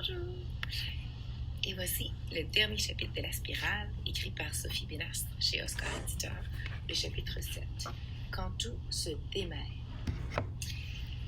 Bonjour! Et voici le dernier chapitre de La Spirale, écrit par Sophie Bénastre chez Oscar Éditeur, le chapitre 7. Quand tout se démêle.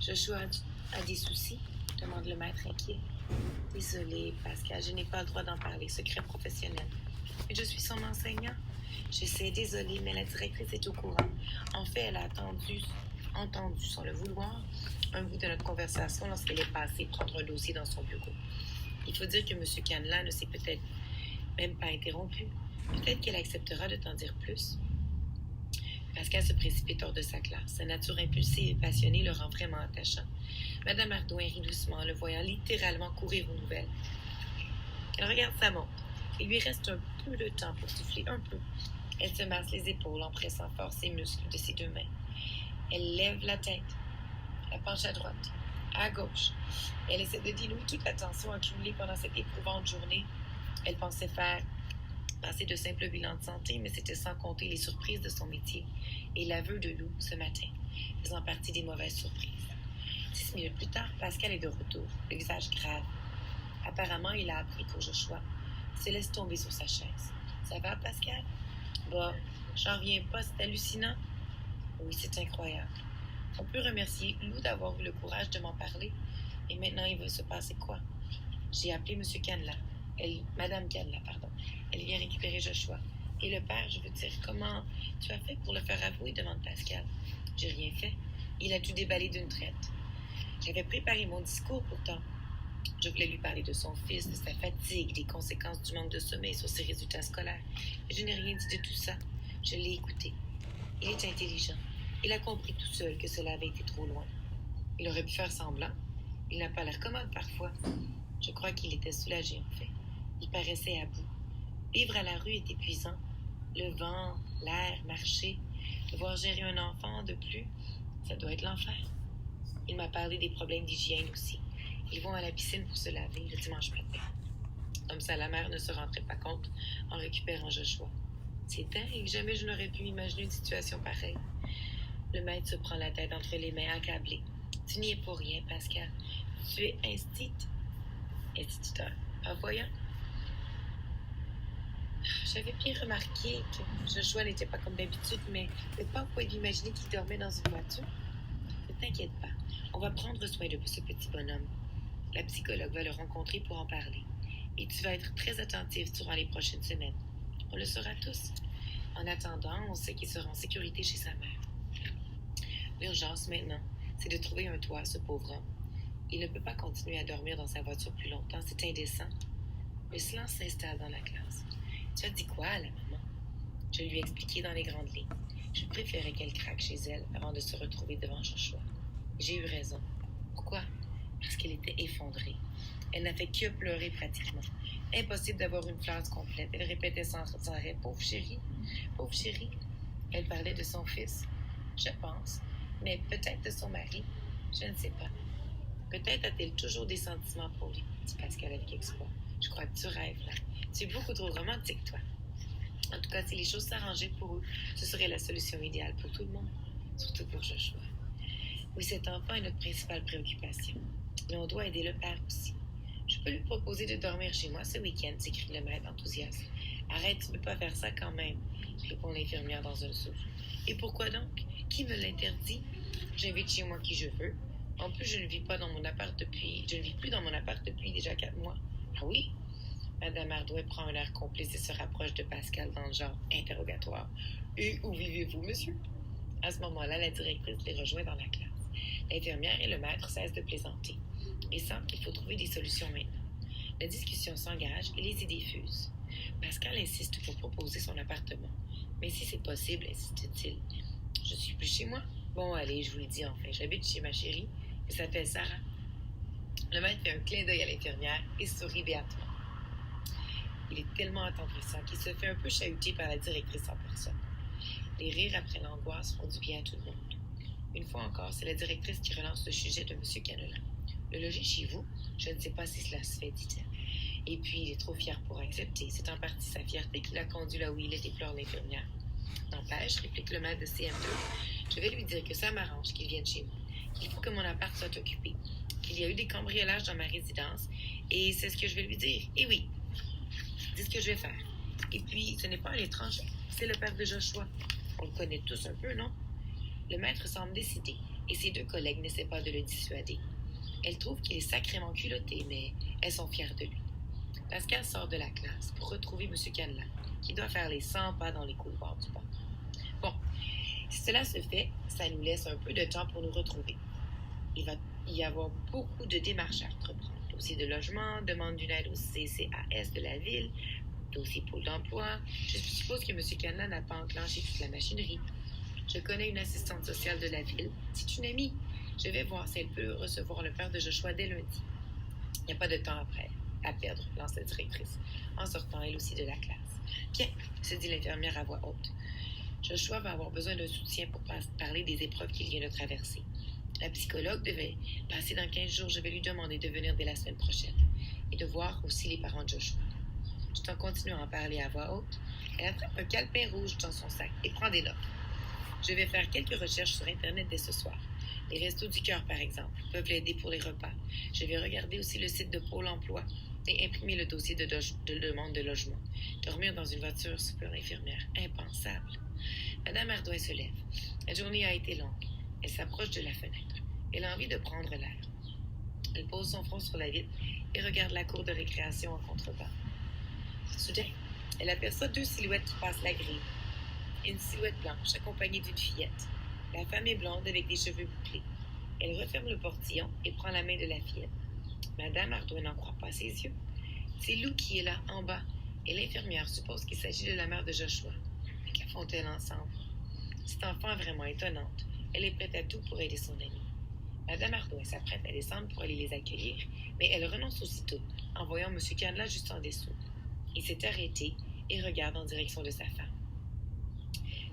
Joshua a des soucis? Demande le maître inquiet. Désolé, Pascal, je n'ai pas le droit d'en parler, secret professionnel. Mais je suis son enseignant. Je sais, désolé, mais la directrice est au courant. En fait, elle a entendu, sans le vouloir, un bout de notre conversation lorsqu'elle est passée prendre un dossier dans son bureau. Il faut dire que M. Canela ne s'est peut-être même pas interrompu. Peut-être qu'elle acceptera de t'en dire plus. Pascal se précipite hors de sa classe. Sa nature impulsive et passionnée le rend vraiment attachant. Madame Ardouin rit doucement, le voyant littéralement courir aux nouvelles. Elle regarde sa montre. Il lui reste un peu de temps pour souffler un peu. Elle se masse les épaules en pressant fort ses muscles de ses deux mains. Elle lève la tête, la penche à droite, à gauche. Elle essaie de diluer toute la tension accumulée pendant cette éprouvante journée. Elle pensait faire passer de simples bilans de santé, mais c'était sans compter les surprises de son métier et l'aveu de Lou ce matin, faisant partie des mauvaises surprises. 10 minutes plus tard, Pascal est de retour, le visage grave. Apparemment, il a appris pour Joshua. Il se laisse tomber sur sa chaise. « Ça va, Pascal? »« Bah, j'en reviens pas, c'est hallucinant. »« Oui, c'est incroyable. On peut remercier Lou d'avoir eu le courage de m'en parler. Et maintenant, il va se passer quoi? J'ai appelé M. Canela. Madame Canela, pardon. Elle vient récupérer Joshua. Et le père, je veux dire, comment tu as fait pour le faire avouer? Demande Pascal. J'ai rien fait. Il a tout déballé d'une traite. J'avais préparé mon discours pourtant. Je voulais lui parler de son fils, de sa fatigue, des conséquences du manque de sommeil sur ses résultats scolaires. Mais je n'ai rien dit de tout ça. Je l'ai écouté. Il est intelligent. Il a compris tout seul que cela avait été trop loin. Il aurait pu faire semblant. Il n'a pas l'air commode parfois. Je crois qu'il était soulagé en fait. Il paraissait à bout. Vivre à la rue est épuisant. Le vent, l'air, marcher, devoir gérer un enfant de plus, ça doit être l'enfer. Il m'a parlé des problèmes d'hygiène aussi. Ils vont à la piscine pour se laver le dimanche matin. Comme ça, la mère ne se rendrait pas compte en récupérant Joshua. C'est dingue, jamais je n'aurais pu imaginer une situation pareille. Le maître se prend la tête entre les mains, accablé. Tu n'y es pour rien, Pascal. Tu es instituteur. Ah, voyons. J'avais bien remarqué que Joshua n'était pas comme d'habitude, mais le pas pouvait imaginer qu'il dormait dans une voiture. Ne t'inquiète pas, on va prendre soin de ce petit bonhomme. La psychologue va le rencontrer pour en parler. Et tu vas être très attentif durant les prochaines semaines. On le saura tous. En attendant, on sait qu'il sera en sécurité chez sa mère. L'urgence maintenant, c'est de trouver un toit à ce pauvre homme. Il ne peut pas continuer à dormir dans sa voiture plus longtemps, c'est indécent. Le silence s'installe dans la classe. Tu as dit quoi à la maman? Je lui ai expliqué dans les grandes lignes. Je préférais qu'elle craque chez elle avant de se retrouver devant Joshua. J'ai eu raison. Pourquoi? Parce qu'elle était effondrée. Elle n'a fait que pleurer pratiquement. Impossible d'avoir une phrase complète. Elle répétait sans arrêt, « Pauvre chérie, pauvre chérie. » Elle parlait de son fils. Je pense. Mais peut-être de son mari. Je ne sais pas. Peut-être a-t-elle toujours des sentiments pour lui, dit Pascal avec espoir. Je crois que tu rêves là. Tu es beaucoup trop romantique, toi. En tout cas, si les choses s'arrangeaient pour eux, ce serait la solution idéale pour tout le monde, surtout pour Joshua. Oui, cet enfant est notre principale préoccupation. Mais on doit aider le père aussi. Je peux lui proposer de dormir chez moi ce week-end, s'écrie le maître enthousiaste. Arrête, tu ne peux pas faire ça quand même, répond l'infirmière dans un souffle. Et pourquoi donc? Qui me l'interdit? J'invite chez moi qui je veux. En plus, je ne vis plus dans mon appart depuis déjà 4 mois. Ah oui? Madame Ardouin prend un air complice et se rapproche de Pascal dans le genre interrogatoire. Et où vivez-vous, monsieur? À ce moment-là, la directrice les rejoint dans la classe. L'infirmière et le maître cessent de plaisanter. Ils sentent qu'il faut trouver des solutions maintenant. La discussion s'engage et les idées fusent. Pascal insiste pour proposer son appartement. Mais si c'est possible, insiste-t-il. Je suis plus chez moi. Bon, allez, je vous le dis enfin, j'habite chez ma chérie. Elle s'appelle Sarah. Le maître fait un clin d'œil à l'infirmière et sourit béatement. Il est tellement attendrissant qu'il se fait un peu chahuter par la directrice en personne. Les rires après l'angoisse font du bien à tout le monde. Une fois encore, c'est la directrice qui relance le sujet de M. Canela. Le loger chez vous, je ne sais pas si cela se fait, dit-elle. Et puis, il est trop fier pour accepter. C'est en partie sa fierté qui l'a conduit là où il est, déplore l'infirmière. N'empêche, réplique le maître de CM2, je vais lui dire que ça m'arrange qu'il vienne chez moi, qu'il faut que mon appart soit occupé, Il y a eu des cambriolages dans ma résidence et c'est ce que je vais lui dire. Et oui, c'est ce que je vais faire. Et puis, ce n'est pas un étranger, c'est le père de Joshua. On le connaît tous un peu, non? Le maître semble décidé et ses deux collègues n'essaient pas de le dissuader. Elles trouvent qu'il est sacrément culotté, mais elles sont fières de lui. Pascal sort de la classe pour retrouver M. Canlan, qui doit faire les 100 pas dans les couloirs du banc. Bon, si cela se fait, ça nous laisse un peu de temps pour nous retrouver. Il va y avoir beaucoup de démarches à entreprendre. Dossier de logement, demande d'une aide au CCAS de la ville, dossier pôle d'emploi. Je suppose que M. Canlan n'a pas enclenché toute la machinerie. Je connais une assistante sociale de la ville. C'est une amie. Je vais voir si elle peut recevoir le père de Joshua dès lundi. Il n'y a pas de temps à perdre, lance la directrice, en sortant elle aussi de la classe. Bien, se dit l'infirmière à voix haute. Joshua va avoir besoin d'un soutien pour parler des épreuves qu'il vient de traverser. La psychologue devait passer dans 15 jours. Je vais lui demander de venir dès la semaine prochaine et de voir aussi les parents de Joshua. Tout en continuant à parler à voix haute, elle attrape un calepin rouge dans son sac et prend des notes. Je vais faire quelques recherches sur Internet dès ce soir. Les Restos du Cœur, par exemple, peuvent l'aider pour les repas. Je vais regarder aussi le site de Pôle emploi et imprimer le dossier de demande de logement. Dormir dans une voiture, super l'infirmière, impensable. Madame Ardouin se lève. La journée a été longue. Elle s'approche de la fenêtre. Elle a envie de prendre l'air. Elle pose son front sur la vitre et regarde la cour de récréation en contrebas. Soudain, elle aperçoit deux silhouettes qui passent la grille. Une silhouette blanche accompagnée d'une fillette. La femme est blonde avec des cheveux bouclés. Elle referme le portillon et prend la main de la fillette. Madame Ardouin n'en croit pas ses yeux. C'est Lou qui est là, en bas, et l'infirmière suppose qu'il s'agit de la mère de Joshua. Mais que font-elles ensemble? Cette enfant est vraiment étonnante. Elle est prête à tout pour aider son amie. Madame Ardouin s'apprête à descendre pour aller les accueillir, mais elle renonce aussitôt, en voyant M. Canlan juste en dessous. Il s'est arrêté et regarde en direction de sa femme.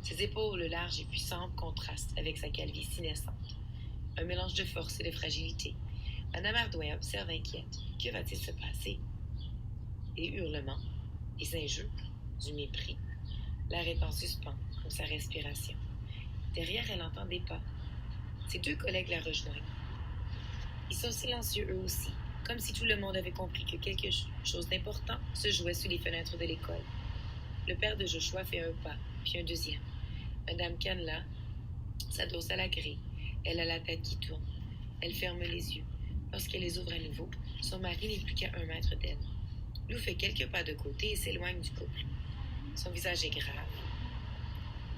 Ses épaules larges et puissantes contrastent avec sa calvitie naissante. Un mélange de force et de fragilité. Madame Ardouin observe inquiète. Que va-t-il se passer? Des hurlements, des injures, du mépris. L'air est en suspens, comme sa respiration. Derrière, elle entend des pas. Ses deux collègues la rejoignent. Ils sont silencieux eux aussi, comme si tout le monde avait compris que quelque chose d'important se jouait sous les fenêtres de l'école. Le père de Joshua fait un pas, puis un deuxième. Madame Canlan s'adosse à la grille. Elle a la tête qui tourne. Elle ferme les yeux. Lorsqu'elle les ouvre à nouveau, son mari n'est plus qu'à 1 mètre d'elle. Lou fait quelques pas de côté et s'éloigne du couple. Son visage est grave.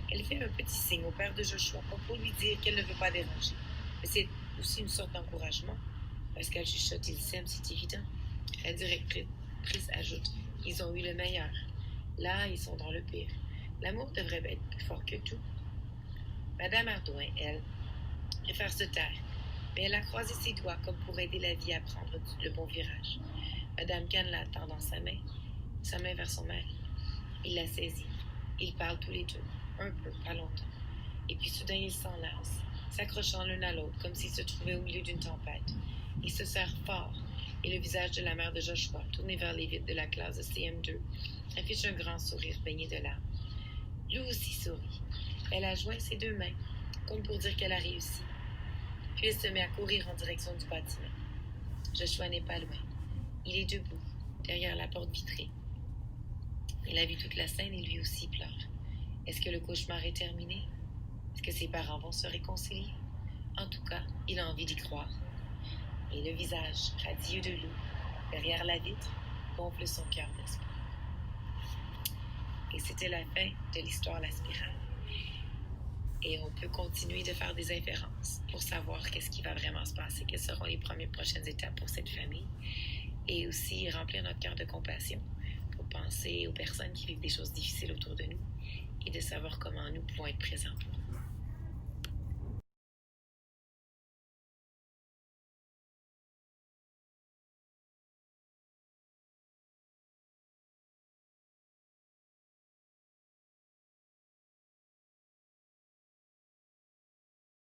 Elle fait un petit signe au père de Joshua, comme pour lui dire qu'elle ne veut pas déranger. Mais c'est aussi une sorte d'encouragement. Parce qu'elle chuchote, ils s'aiment, c'est évident. La directrice ajoute, ils ont eu le meilleur. Là, ils sont dans le pire. L'amour devrait être plus fort que tout. Madame Ardouin, elle, préfère se taire, mais elle a croisé ses doigts comme pour aider la vie à prendre le bon virage. Madame Canlan tend dans sa main vers son mari. Il la saisit. Ils parlent tous les deux, un peu, pas longtemps. Et puis soudain, ils s'enlacent, s'accrochant l'un à l'autre comme s'ils se trouvaient au milieu d'une tempête. Ils se serrent fort, et le visage de la mère de Joshua, tourné vers les vitres de la classe de CM2, affiche un grand sourire baigné de larmes. Lou aussi sourit. Elle a joint ses deux mains, comme pour dire qu'elle a réussi. Puis elle se met à courir en direction du bâtiment. Joshua n'est pas loin. Il est debout, derrière la porte vitrée. Il a vu toute la scène et lui aussi pleure. Est-ce que le cauchemar est terminé? Est-ce que ses parents vont se réconcilier? En tout cas, il a envie d'y croire. Et le visage radieux de Lou, derrière la vitre, gonfle son cœur d'espoir. Et c'était la fin de l'histoire La Spirale. Et on peut continuer de faire des inférences pour savoir qu'est-ce qui va vraiment se passer, quelles seront les prochaines étapes pour cette famille. Et aussi remplir notre cœur de compassion pour penser aux personnes qui vivent des choses difficiles autour de nous et de savoir comment nous pouvons être présents pour eux.